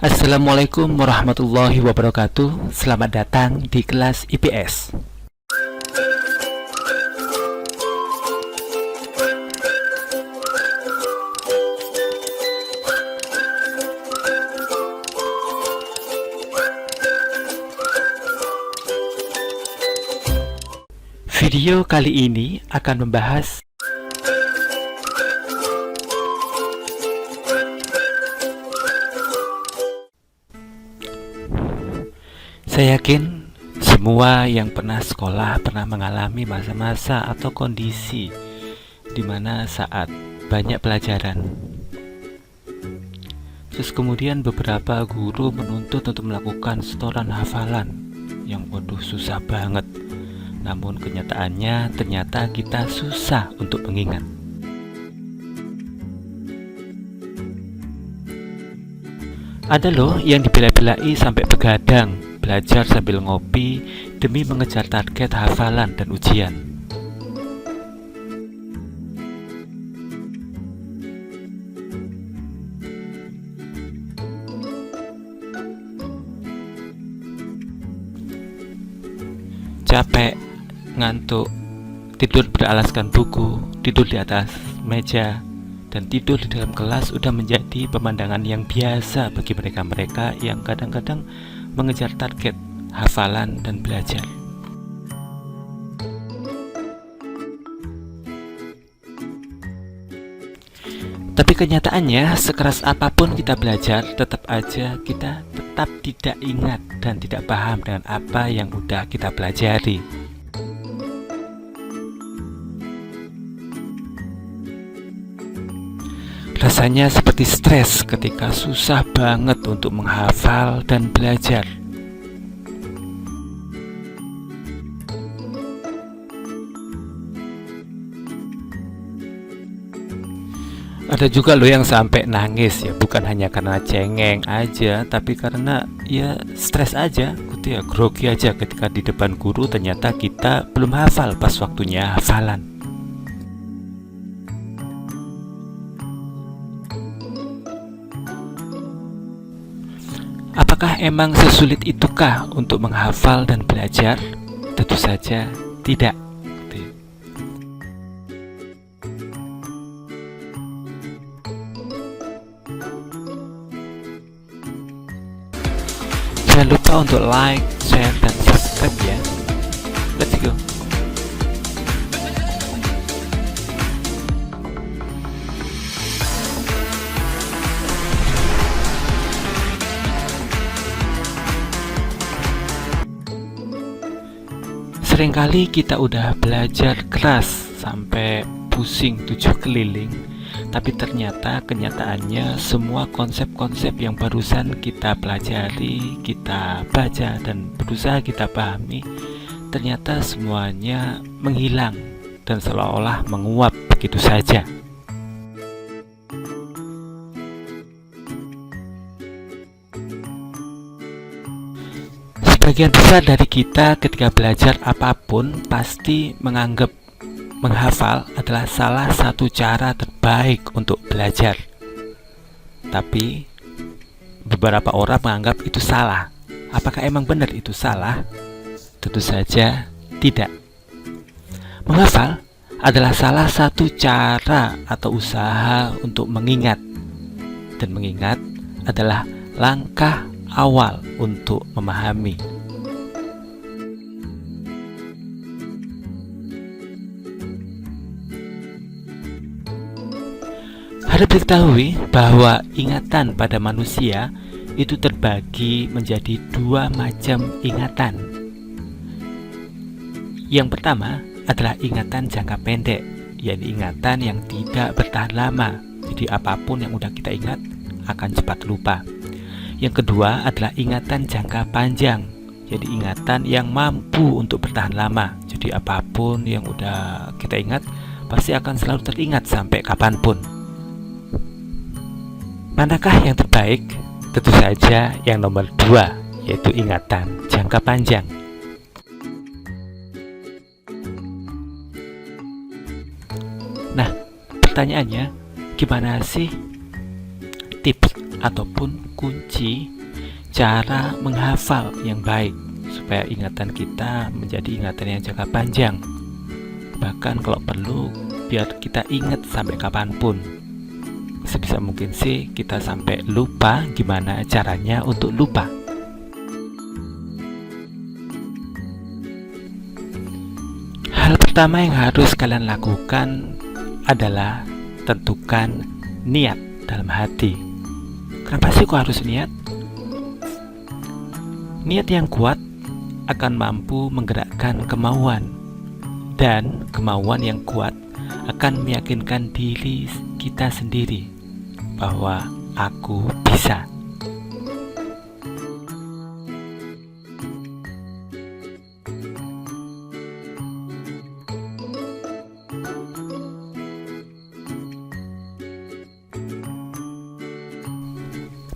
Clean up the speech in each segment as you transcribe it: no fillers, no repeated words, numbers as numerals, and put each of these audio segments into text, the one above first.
Assalamualaikum warahmatullahi wabarakatuh. Selamat datang di kelas IPS. Video kali ini akan membahas saya yakin semua yang pernah sekolah pernah mengalami masa-masa atau kondisi dimana saat banyak pelajaran, terus kemudian beberapa guru menuntut untuk melakukan setoran hafalan yang susah banget. Namun kenyataannya ternyata kita susah untuk mengingat. Ada loh yang dibela-belai sampai begadang, belajar sambil ngopi demi mengejar target hafalan dan ujian. Capek, ngantuk, tidur beralaskan buku, tidur di atas meja, dan tidur di dalam kelas udah menjadi pemandangan yang biasa bagi mereka-mereka yang kadang-kadang mengejar target hafalan dan belajar. Tapi kenyataannya, sekeras apapun kita belajar, tetap aja kita tetap tidak ingat dan tidak paham dengan apa yang udah kita pelajari. Rasanya seperti stres ketika susah banget untuk menghafal dan belajar. Ada juga loh yang sampai nangis ya, bukan hanya karena cengeng aja, tapi karena ya stres aja, gitu ya, grogi aja ketika di depan guru ternyata kita belum hafal pas waktunya hafalan. Apakah emang sesulit itukah untuk menghafal dan belajar? Tentu saja tidak. Jangan lupa untuk like, share, dan subscribe ya. Let's go. Seringkali kita udah belajar keras sampai pusing 7 keliling, tapi ternyata kenyataannya semua konsep-konsep yang barusan kita pelajari, kita baca dan berusaha kita pahami, ternyata semuanya menghilang dan seolah-olah menguap begitu saja. Sebagian besar dari kita ketika belajar apapun pasti menganggap menghafal adalah salah satu cara terbaik untuk belajar. Tapi beberapa orang menganggap itu salah. Apakah emang benar itu salah? Tentu saja tidak. Menghafal adalah salah satu cara atau usaha untuk mengingat. Dan mengingat adalah langkah awal untuk memahami. Harus diketahui bahwa ingatan pada manusia itu terbagi menjadi dua macam ingatan. Yang pertama adalah ingatan jangka pendek, yaitu ingatan yang tidak bertahan lama. Jadi apapun yang udah kita ingat akan cepat lupa. Yang kedua adalah ingatan jangka panjang, jadi ingatan yang mampu untuk bertahan lama. Jadi apapun yang udah kita ingat pasti akan selalu teringat sampai kapanpun. Manakah yang terbaik? Tentu saja yang nomor 2, yaitu ingatan jangka panjang. Nah, pertanyaannya, gimana sih tips ataupun kunci cara menghafal yang baik, supaya ingatan kita menjadi ingatan yang jangka panjang. Bahkan kalau perlu, biar kita ingat sampai kapanpun. Sebisa mungkin sih kita sampai lupa gimana caranya untuk lupa. Hal pertama yang harus kalian lakukan adalah tentukan niat dalam hati. Kenapa sih kok harus niat? Niat yang kuat akan mampu menggerakkan kemauan, dan kemauan yang kuat akan meyakinkan diri kita sendiri bahwa aku bisa.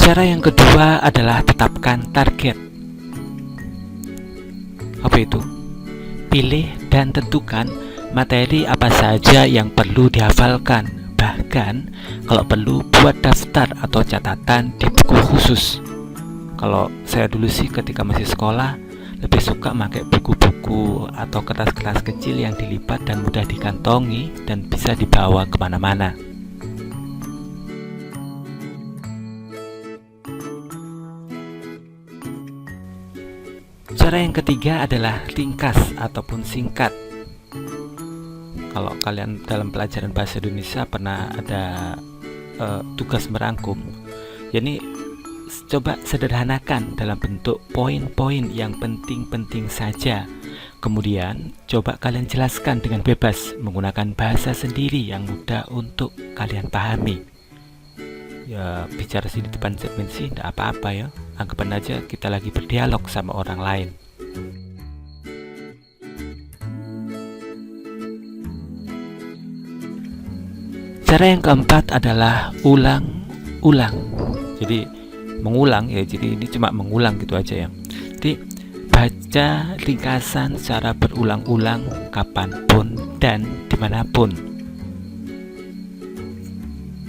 Cara yang kedua adalah tetapkan target. Apa itu? Pilih dan tentukan materi apa saja yang perlu dihafalkan. Bahkan kalau perlu, buat daftar atau catatan di buku khusus. Kalau saya dulu sih ketika masih sekolah lebih suka pakai buku-buku atau kertas-kertas kecil yang dilipat dan mudah dikantongi dan bisa dibawa kemana-mana. Cara yang ketiga adalah ringkas ataupun singkat. Kalau kalian dalam pelajaran bahasa Indonesia pernah ada tugas merangkum, jadi coba sederhanakan dalam bentuk poin-poin yang penting-penting saja. Kemudian coba kalian jelaskan dengan bebas menggunakan bahasa sendiri yang mudah untuk kalian pahami. Ya, bicara sih di depan cermin sih tidak apa-apa ya. Anggapan aja kita lagi berdialog sama orang lain. Cara yang keempat adalah ulang-ulang. Jadi mengulang ya, jadi ini cuma mengulang gitu aja ya. Jadi baca ringkasan secara berulang-ulang kapanpun dan dimanapun.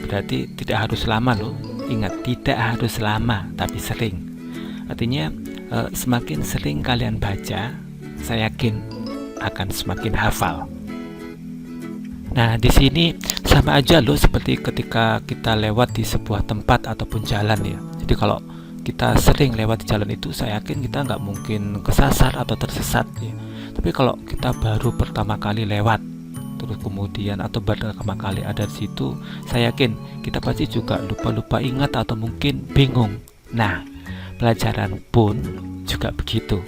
Berarti tidak harus lama loh. Ingat, tidak harus lama, tapi sering. Artinya semakin sering kalian baca, saya yakin akan semakin hafal. Nah, di sini sama aja loh seperti ketika kita lewat di sebuah tempat ataupun jalan ya. Jadi kalau kita sering lewat di jalan itu, saya yakin kita nggak mungkin kesasar atau tersesat ya. Tapi kalau kita baru pertama kali lewat, terus kemudian atau pertama kali ada di situ, saya yakin kita pasti juga lupa ingat atau mungkin bingung. Nah, pelajaran pun juga begitu.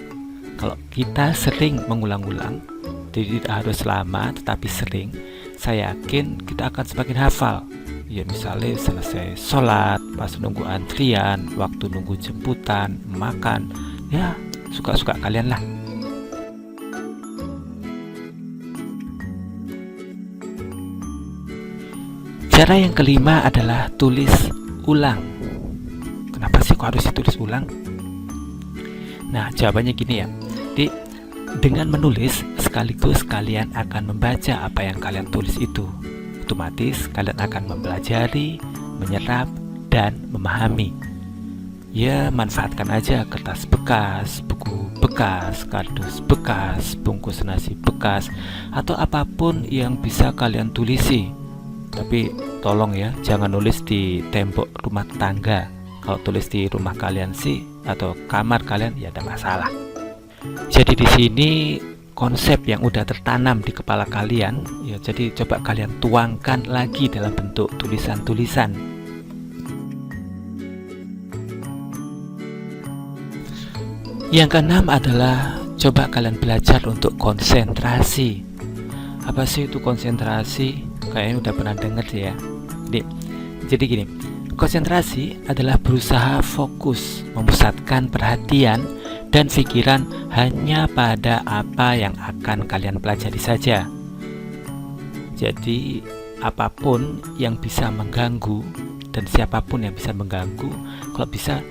Kalau kita sering mengulang-ulang, jadi tidak harus lama tetapi sering, saya yakin kita akan semakin hafal. Ya, misalnya selesai sholat, pas nunggu antrian, waktu nunggu jemputan, makan, ya suka-suka kalian lah. Cara yang kelima adalah tulis ulang. Kenapa sih kok harus ditulis ulang? Nah, jawabannya gini ya. Dengan menulis sekaligus kalian akan membaca apa yang kalian tulis itu. Otomatis kalian akan mempelajari, menyerap, dan memahami. Ya, manfaatkan aja kertas bekas, buku bekas, kardus bekas, bungkus nasi bekas, atau apapun yang bisa kalian tulisi. Tapi tolong ya, jangan nulis di tembok rumah tangga. Kalau tulis di rumah kalian sih atau kamar kalian ya ada masalah. Jadi di sini konsep yang udah tertanam di kepala kalian ya, jadi coba kalian tuangkan lagi dalam bentuk tulisan-tulisan. Yang keenam adalah coba kalian belajar untuk konsentrasi. Apa sih itu konsentrasi? Kayaknya udah pernah dengar sih ya. Jadi gini, konsentrasi adalah berusaha fokus, memusatkan perhatian dan pikiran hanya pada apa yang akan kalian pelajari saja. Jadi apapun yang bisa mengganggu dan siapapun yang bisa mengganggu, kalau bisa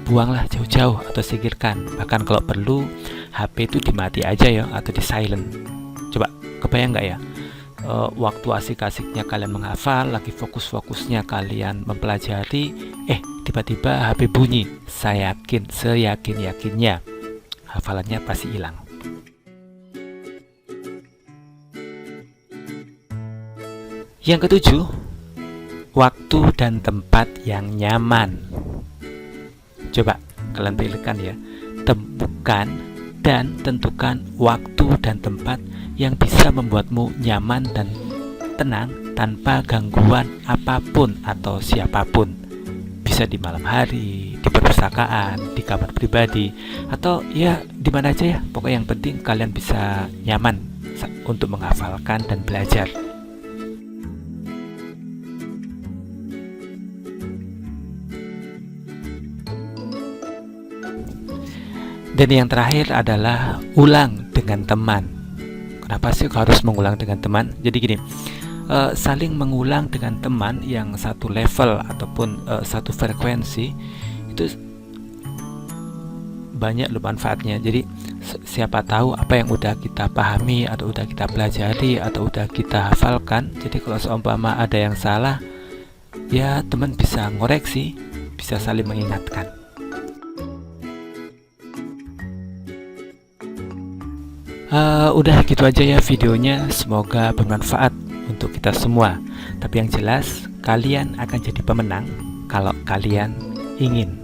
buanglah jauh-jauh atau singkirkan. Bahkan kalau perlu HP itu dimati aja ya, atau di silent. Coba kebayang nggak ya, waktu asik-asiknya kalian menghafal, lagi fokus-fokusnya kalian mempelajari, tiba-tiba HP bunyi. Saya yakin, seyakin-yakinnya hafalannya pasti hilang. Yang ketujuh, waktu dan tempat yang nyaman. Coba kalian pilihkan ya, temukan dan tentukan waktu dan tempat yang bisa membuatmu nyaman dan tenang tanpa gangguan apapun atau siapapun. Bisa di malam hari, di perpustakaan, di kamar pribadi, atau ya di mana aja ya. Pokoknya yang penting kalian bisa nyaman untuk menghafalkan dan belajar. Dan yang terakhir adalah ulang dengan teman. Kenapa sih harus mengulang dengan teman? Jadi gini, saling mengulang dengan teman yang satu level ataupun satu frekuensi itu banyak loh manfaatnya. Jadi siapa tahu apa yang udah kita pahami atau udah kita pelajari atau udah kita hafalkan. Jadi kalau seumpama ada yang salah, ya teman bisa ngoreksi, bisa saling mengingatkan. Udah gitu aja ya videonya, semoga bermanfaat untuk kita semua. Tapi yang jelas, kalian akan jadi pemenang kalau kalian ingin.